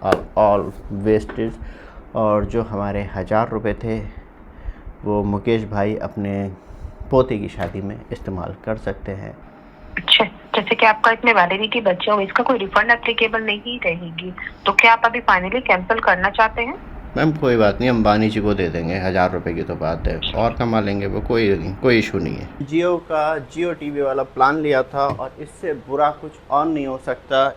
Are all wastage, और जो हमारे 1000 रुपये थे वो मुकेश भाई अपने पोते की शादी में इस्तेमाल कर सकते हैं। अच्छा, जैसे कि आपका इतने वैलिडिटी बचे हो, इसका कोई रिफंड एप्लीकेबल नहीं रहेगी, तो क्या आप अभी फाइनली कैंसिल करना चाहते हैं? मैम कोई बात नहीं, अंबानी जी को दे देंगे, 1000 रुपये की तो बात है, और कमा लेंगे वो, कोई इशू नहीं है। जियो का जियो टीवी वाला प्लान लिया था और इससे बुरा कुछ और नहीं हो सकता।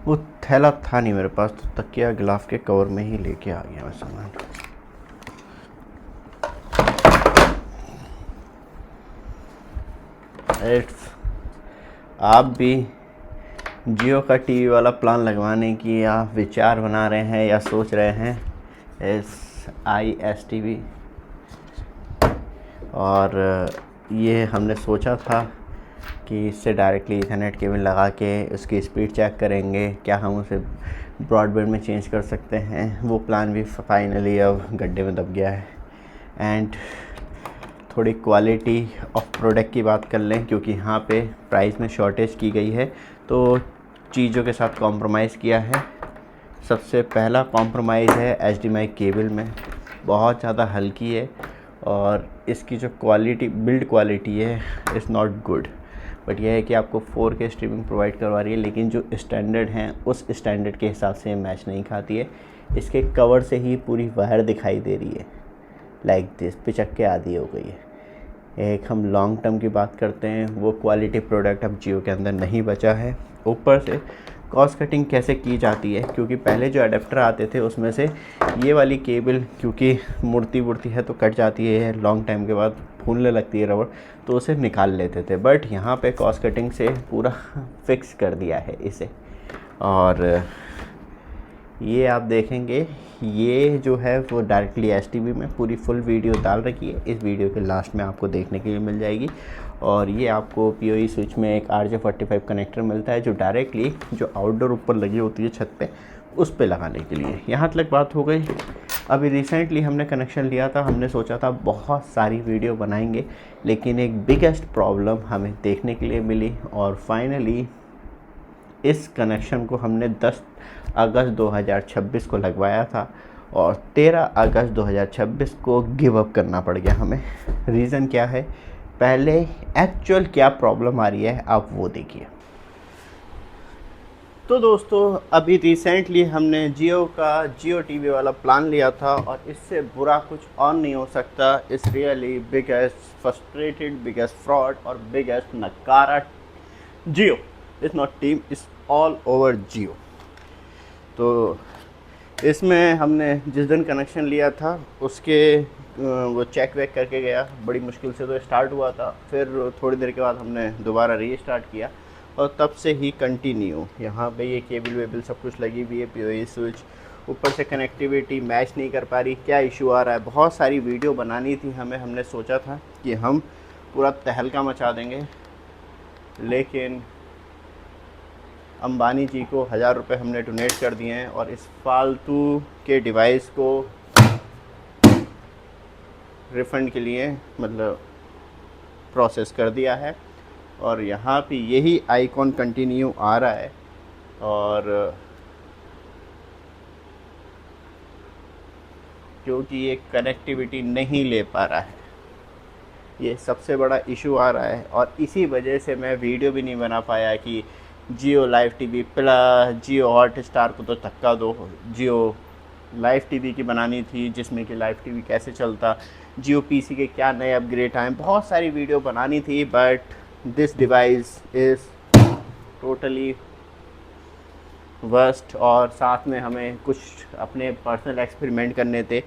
वो थैला था नहीं मेरे पास, तो तकिया गिलाफ के कवर में ही लेके आ गया मैं सामान। आप भी जियो का टीवी वाला प्लान लगवाने की आप विचार बना रहे हैं या सोच रहे हैं, SISTV, और ये हमने सोचा था कि इससे डायरेक्टली इथरनेट केबल लगा के उसकी स्पीड चेक करेंगे, क्या हम उसे ब्रॉडबैंड में चेंज कर सकते हैं। वो प्लान भी फाइनली अब गड्ढे में दब गया है। एंड थोड़ी क्वालिटी ऑफ प्रोडक्ट की बात कर लें, क्योंकि यहाँ पे प्राइस में शॉर्टेज की गई है, तो चीज़ों के साथ कॉम्प्रोमाइज़ किया है। सबसे पहला कॉम्प्रोमाइज़ है HDMI केबल में, बहुत ज़्यादा हल्की है और इसकी जो बिल्ड क्वालिटी है इज़ नॉट गुड, बट यह है कि आपको 4K स्ट्रीमिंग प्रोवाइड करवा रही है, लेकिन जो स्टैंडर्ड हैं उस स्टैंडर्ड के हिसाब से मैच नहीं खाती है। इसके कवर से ही पूरी वायर दिखाई दे रही है, लाइक दिस, पिचक के आदि हो गई है। एक हम लॉन्ग टर्म की बात करते हैं, वो क्वालिटी प्रोडक्ट अब जियो के अंदर नहीं बचा है। ऊपर से कॉस्ट कटिंग कैसे की जाती है, क्योंकि पहले जो अडेप्टर आते थे उसमें से ये वाली केबल क्योंकि मुड़ती है तो कट जाती है, लॉन्ग टाइम के बाद फूलने लगती है रबड़, तो उसे निकाल लेते थे। बट यहाँ पे कॉस्ट कटिंग से पूरा फिक्स कर दिया है इसे, और ये आप देखेंगे ये जो है वो डायरेक्टली STV में पूरी फुल वीडियो डाल रखी है, इस वीडियो के लास्ट में आपको देखने के लिए मिल जाएगी। और ये आपको PoE स्विच में एक RJ45 कनेक्टर मिलता है, जो डायरेक्टली जो आउटडोर ऊपर लगी होती है छत पे, उस पे लगाने के लिए। यहाँ तक बात हो गई। अभी रिसेंटली हमने कनेक्शन लिया था, हमने सोचा था बहुत सारी वीडियो बनाएंगे, लेकिन एक बिगेस्ट प्रॉब्लम हमें देखने के लिए मिली, और फाइनली इस कनेक्शन को हमने 10 अगस्त 2026 को लगवाया था और 13 अगस्त 2026 को गिव अप करना पड़ गया हमें। रीज़न क्या है, पहले एक्चुअल क्या प्रॉब्लम आ रही है आप वो देखिए। तो दोस्तों अभी रिसेंटली हमने जियो टीवी वाला प्लान लिया था और इससे बुरा कुछ और नहीं हो सकता। इस really biggest frustrated, biggest fraud और बिगेस्ट नकारा Jio, it's not team, it's all over Jio. तो इसमें हमने जिस दिन कनेक्शन लिया था उसके वो चेक वेक करके गया, बड़ी मुश्किल से तो स्टार्ट हुआ था, फिर थोड़ी देर के बाद हमने दोबारा रीस्टार्ट किया और तब से ही कंटिन्यू। यहाँ पे ये केबल वेबल सब कुछ लगी हुई है, PoE स्विच, ऊपर से कनेक्टिविटी मैच नहीं कर पा रही, क्या इशू आ रहा है। बहुत सारी वीडियो बनानी थी हमने सोचा था कि हम पूरा तहलका मचा देंगे, लेकिन अंबानी जी को 1000 रुपये हमने डोनेट कर दिए हैं और इस फालतू के डिवाइस को रिफ़ंड के लिए मतलब प्रोसेस कर दिया है। और यहाँ पे यही आइकॉन कंटिन्यू आ रहा है और क्योंकि ये कनेक्टिविटी नहीं ले पा रहा है, ये सबसे बड़ा इशू आ रहा है। और इसी वजह से मैं वीडियो भी नहीं बना पाया कि जियो लाइव टीवी प्लस जियो हॉटस्टार को तो धक्का दो, जियो लाइव टीवी की बनानी थी जिसमें कि लाइव टीवी कैसे चलता, जियो पीसी के क्या नए अपग्रेड आए, बहुत सारी वीडियो बनानी थी। But this device is totally worst. और साथ में हमें कुछ अपने पर्सनल एक्सपेरिमेंट करने थे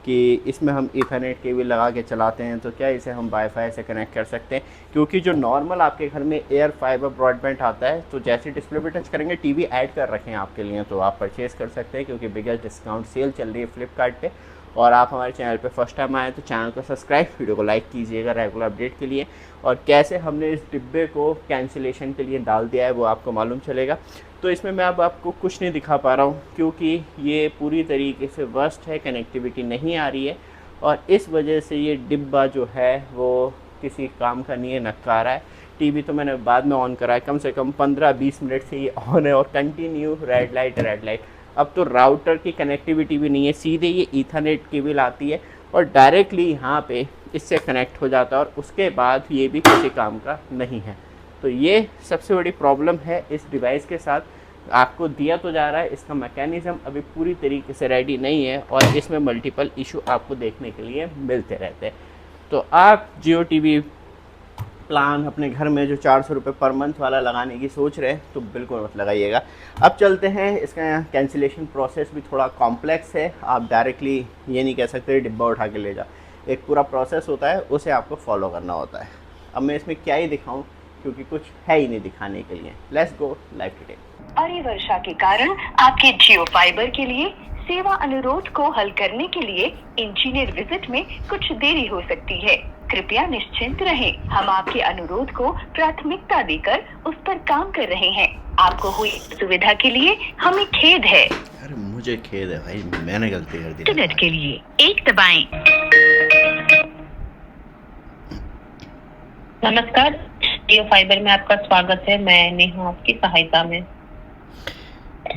कि इसमें हम ईथरनेट केबल लगा के चलाते हैं तो क्या इसे हम वाईफाई से कनेक्ट कर सकते हैं, क्योंकि जो नॉर्मल आपके घर में एयर फाइबर ब्रॉडबैंड आता है, तो जैसे डिस्प्ले पे टच करेंगे टीवी ऐड कर रखे हैं आपके लिए, तो आप परचेज़ कर सकते हैं, क्योंकि बिगेस्ट डिस्काउंट सेल चल रही है फ्लिपकार्ट पे। और आप हमारे चैनल पे फर्स्ट टाइम आए तो चैनल को सब्सक्राइब, वीडियो को लाइक कीजिएगा रेगुलर अपडेट के लिए। और कैसे हमने इस डिब्बे को कैंसिलेशन के लिए डाल दिया है वो आपको मालूम चलेगा। तो इसमें मैं अब आपको कुछ नहीं दिखा पा रहा हूँ, क्योंकि ये पूरी तरीके से वर्स्ट है, कनेक्टिविटी नहीं आ रही है और इस वजह से ये डिब्बा जो है वो किसी काम का नहीं है, नकारा है। टीवी तो मैंने बाद में ऑन करा है, कम से कम 15-20 मिनट से ये ऑन है और कंटिन्यू रेड लाइट। अब तो राउटर की कनेक्टिविटी भी नहीं है, सीधे ये ईथरनेट केबल आती है और डायरेक्टली यहाँ पे इससे कनेक्ट हो जाता है और उसके बाद ये भी किसी काम का नहीं है। तो ये सबसे बड़ी प्रॉब्लम है इस डिवाइस के साथ। आपको दिया तो जा रहा है, इसका मैकेनिज़्म अभी पूरी तरीके से रेडी नहीं है और इसमें मल्टीपल इशू आपको देखने के लिए मिलते रहते हैं। तो आप जियो टीवी प्लान अपने घर में जो 400 रुपये पर मंथ वाला लगाने की सोच रहे हैं तो बिल्कुल मत लगाइएगा। अब चलते हैं, इसका कैंसिलेशन प्रोसेस भी थोड़ा कॉम्प्लेक्स है। आप डायरेक्टली ये नहीं कह सकते डिब्बा उठा के ले जा, एक पूरा प्रोसेस होता है, उसे आपको फॉलो करना होता है। अब मैं इसमें क्या ही दिखाऊं क्योंकि कुछ है ही नहीं दिखाने के लिए। Let's go live today. अरे वर्षा के कारण आपके जियो फाइबर के लिए सेवा अनुरोध को हल करने के लिए इंजीनियर विजिट में कुछ देरी हो सकती है। कृपया निश्चिंत रहें, हम आपके अनुरोध को प्राथमिकता देकर उस पर काम कर रहे हैं। आपको हुई सुविधा के लिए हमें खेद है। अरे मुझे खेद है भाई, मैंने गलती कर दी। इंटरनेट के लिए 1 दबाएं। नमस्कार, जियो फाइबर में आपका स्वागत है। मैं नेहा आपकी सहायता में।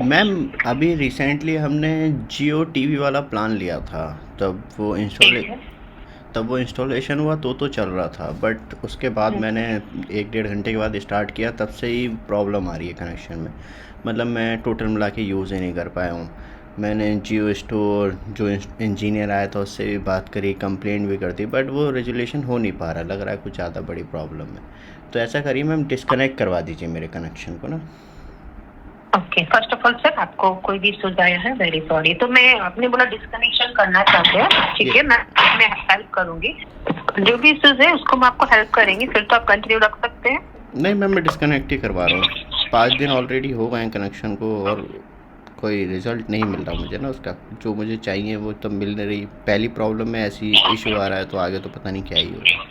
मैम अभी रिसेंटली हमने जियो टीवी वाला प्लान लिया था, तब वो इंस्टॉलेशन हुआ तो चल रहा था, बट उसके बाद मैंने 1-1.5 घंटे के बाद स्टार्ट किया, तब से ही प्रॉब्लम आ रही है कनेक्शन में। मतलब मैं टोटल मिला के यूज़ ही नहीं कर पाया हूँ। मैंने जियो स्टोर जो इंजीनियर आया था उससे भी बात करी, कंप्लेंट भी कर दी, बट वो रेजोल्यूशन हो नहीं पा रहा, लग रहा है कुछ ज़्यादा बड़ी प्रॉब्लम है। तो ऐसा करिए मैम, डिस्कनेक्ट करवा दीजिए मेरे कनेक्शन को ना। Okay, first of all sir आपको कोई भी इश्यूज आया है, वेरी सॉरी। तो मैं आपने बोला डिस्कनेक्शन करना चाहते हैं, ठीक है, मैं हेल्प करूंगी। जो भी इश्यूज है उसको मैं आपको हेल्प करेंगी, फिर तो आप कंटिन्यू रख सकते हैं। नहीं मैम, मैं डिस्कनेक्ट ही करवा रहा हूँ। 5 दिन ऑलरेडी हो गए हैं कनेक्शन को और कोई रिजल्ट नहीं मिल रहा मुझे ना उसका, जो मुझे चाहिए वो तब मिल नहीं रही। पहली प्रॉब्लम में ऐसी इशू आ रहा है, तो आगे तो पता नहीं क्या ही होगा।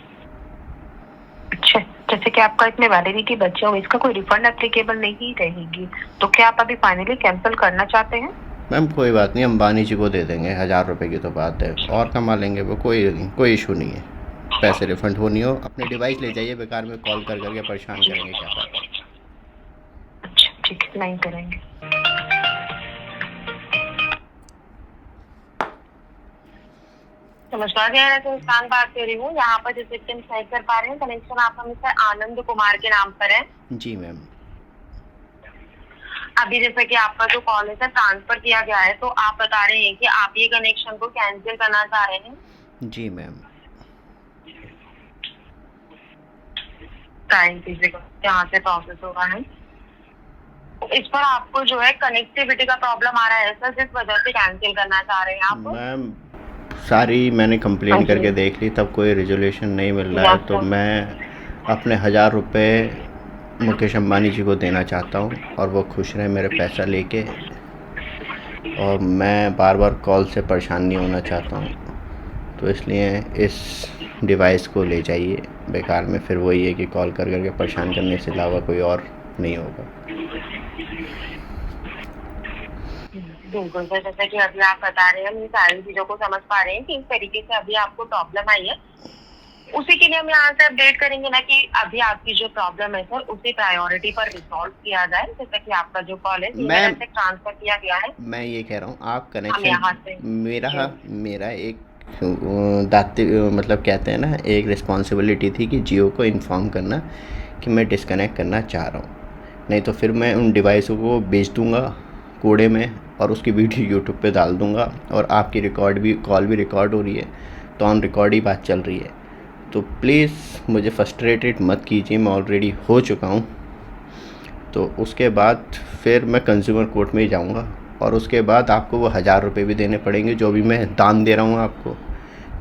अच्छा, जैसे कि आपका इसमें वैलिडिटी बचा हुआ, इसका कोई रिफंड एप्लीकेबल नहीं रहेगी, तो क्या आप अभी फाइनली कैंसिल करना चाहते हैं? मैम कोई बात नहीं, अंबानी जी को दे देंगे, 1000 रुपये की तो बात है, और कमा लेंगे वो, कोई इशू नहीं है। पैसे रिफंड हो नहीं हो, अपने डिवाइस ले जाइए, बेकार में कॉल कर करके परेशान करेंगे, क्या फायदा। अच्छा ठीक है, नहीं करेंगे। नमस्कार, मैं राजस्थान बात कर रही हूँ। यहाँ पर जो सिस्टम चेक कर पा रहे हैं, कनेक्शन आपका मिस्टर आनंद कुमार के नाम पर है। जी मैम। अभी जैसे कि आपका जो कॉल है सर ट्रांसफर किया गया है, तो आप बता रहे हैं कि आप ये कनेक्शन को कैंसिल करना चाह रहे हैं। जी मैम। टाइम दीजिएगा, यहाँ से प्रोसेस होगा है। इस पर आपको जो है कनेक्टिविटी का प्रॉब्लम आ रहा है सर, जिस वजह से कैंसिल करना चाह रहे हैं आप। मैम सारी मैंने कंप्लेन करके देख ली, तब कोई रेजोल्यूशन नहीं मिल रहा है, तो मैं अपने 1000 रुपये मुकेश अंबानी जी को देना चाहता हूँ और वो खुश रहे मेरे पैसा लेके, और मैं बार बार कॉल से परेशान नहीं होना चाहता हूँ। तो इसलिए इस डिवाइस को ले जाइए, बेकार में फिर वही है कि कॉल कर करके परेशान करने से अलावा कोई और नहीं होगा। बिल्कुल सर, जैसे कि अभी आप बता रहे हैं, हम सारी चीजों को समझ पा रहे हैं कि इस तरीके से अभी आपको प्रॉब्लम आई है। उसी के लिए हम यहाँ से अपडेट करेंगे ना कि अभी आपकी जो प्रॉब्लम है सर उसी प्रायोरिटी पर रिजॉल्व किया जाए। जैसे कि आपका जो कॉल है से ट्रांसफर किया गया है। मैं ये कह रहा हूँ, आप कनेक्शन मेरा एक मतलब कहते हैं ना, एक रिस्पॉन्सिबिलिटी थी कि जियो को इन्फॉर्म करना कि मैं डिस्कनेक्ट करना चाह रहा हूँ, नहीं तो फिर मैं उन डिवाइसों को बेच दूँगा कूड़े में और उसकी वीडियो यूट्यूब पे डाल दूँगा, और आपकी कॉल भी रिकॉर्ड हो रही है, तो ऑन रिकॉर्ड ही बात चल रही है। तो प्लीज़ मुझे फ्रस्ट्रेटेड मत कीजिए, मैं ऑलरेडी हो चुका हूँ। तो उसके बाद फिर मैं कंज्यूमर कोर्ट में ही जाऊँगा, और उसके बाद आपको वो 1000 रुपये भी देने पड़ेंगे जो भी मैं दान दे रहा हूँ, आपको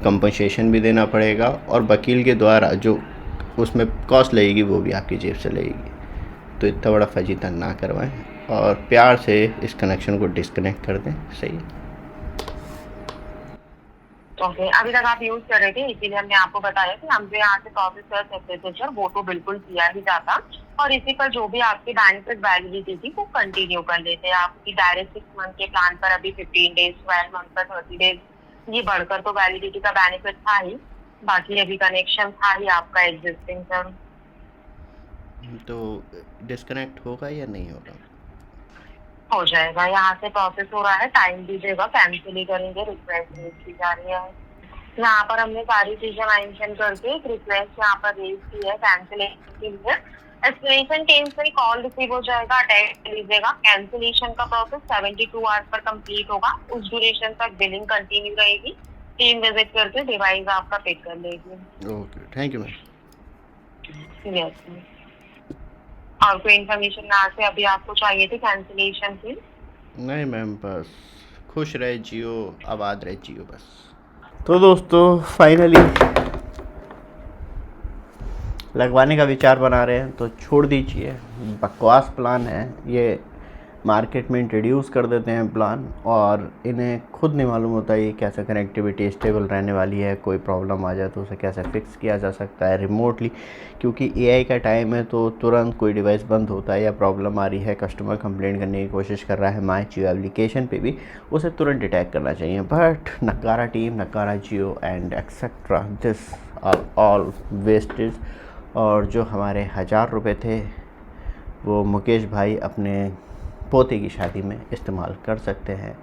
कंपनसेशन भी देना पड़ेगा, और वकील के द्वारा जो उसमें कॉस्ट लगेगी वो भी आपकी जेब से लगेगी। तो इतना बड़ा फजीता ना करवाएं और प्यार से इस कनेक्शन को डिस्कनेक्ट कर दें, सही है। ओके, अभी तक आप यूज कर रहे थे, इसीलिए हमने आपको बताया कि हम जो यहाँ से प्रोसेस कर सकते थे सर, वो तो बिल्कुल किया ही जाता, और इसी पर जो भी आपकी बेनिफिट वैलिडिटी थी वो कंटिन्यू कर लेते। आपकी डायरेक्ट 6 मंथ के प्लान पर अभी 15 डेज, 12 मंथ पर 30 डेज, ये बढ़कर तो वैलिडिटी का बेनिफिट था ही, बाकी अभी कनेक्शन था ही आपका एग्जिस्टिंग सर। तो डिस्कनेक्ट होगा या नहीं होगा? हो जाएगा, यहाँ से प्रोसेस हो रहा है, टाइम दीजिएगा, कैंसिल ही करेंगे, रिक्वेस्ट रेज की जा रही है। यहाँ पर हमने सारी चीजें मेंशन करके एक रिक्वेस्ट यहाँ पर रेज की है कैंसिलेशन के लिए। एस्केलेशन टीम से कॉल रिसीव हो जाएगा, अटैच कर लीजिएगा। कैंसिलेशन का प्रोसेस 72 आवर्स पर कंप्लीट होगा, उस ड्यूरेशन तक बिलिंग कंटिन्यू रहेगी। टीम विजिट करके डिवाइस आपका पिक कर लेगी। Okay, thank you ma'am. Yes. और कोई इन्फॉर्मेशन यहाँ से अभी आपको चाहिए थी कैंसिलेशन की? नहीं मैम, बस खुश रहे जियो, आबाद रहे जियो बस। तो दोस्तों फाइनली लगवाने का विचार बना रहे हैं तो छोड़ दीजिए, बकवास प्लान है ये, मार्केट में इंट्रोड्यूस कर देते हैं प्लान और इन्हें खुद नहीं मालूम होता ये कैसे कनेक्टिविटी स्टेबल रहने वाली है, कोई प्रॉब्लम आ जाए तो उसे कैसे फिक्स किया जा सकता है रिमोटली, क्योंकि एआई का टाइम है तो तुरंत कोई डिवाइस बंद होता है या प्रॉब्लम आ रही है, कस्टमर कंप्लेंट करने की कोशिश कर रहा है माई जियो एप्लीकेशन पे भी, उसे तुरंत डिटेक्ट करना चाहिए। बट नकारा टीम, नकारा Jio and etcetera, this are all wastage. और जो हमारे 1000 रुपये थे वो मुकेश भाई अपने पोते की शादी में इस्तेमाल कर सकते हैं,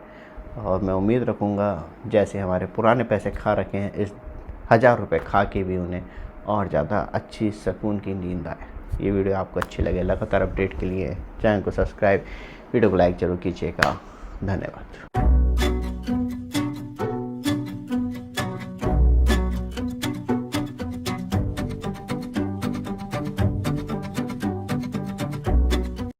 और मैं उम्मीद रखूँगा जैसे हमारे पुराने पैसे खा रखे हैं, इस 1000 रुपये खा के भी उन्हें और ज़्यादा अच्छी सुकून की नींद आए। ये वीडियो आपको अच्छी लगे, लगातार अपडेट के लिए चैनल को सब्सक्राइब, वीडियो को लाइक ज़रूर कीजिएगा। धन्यवाद।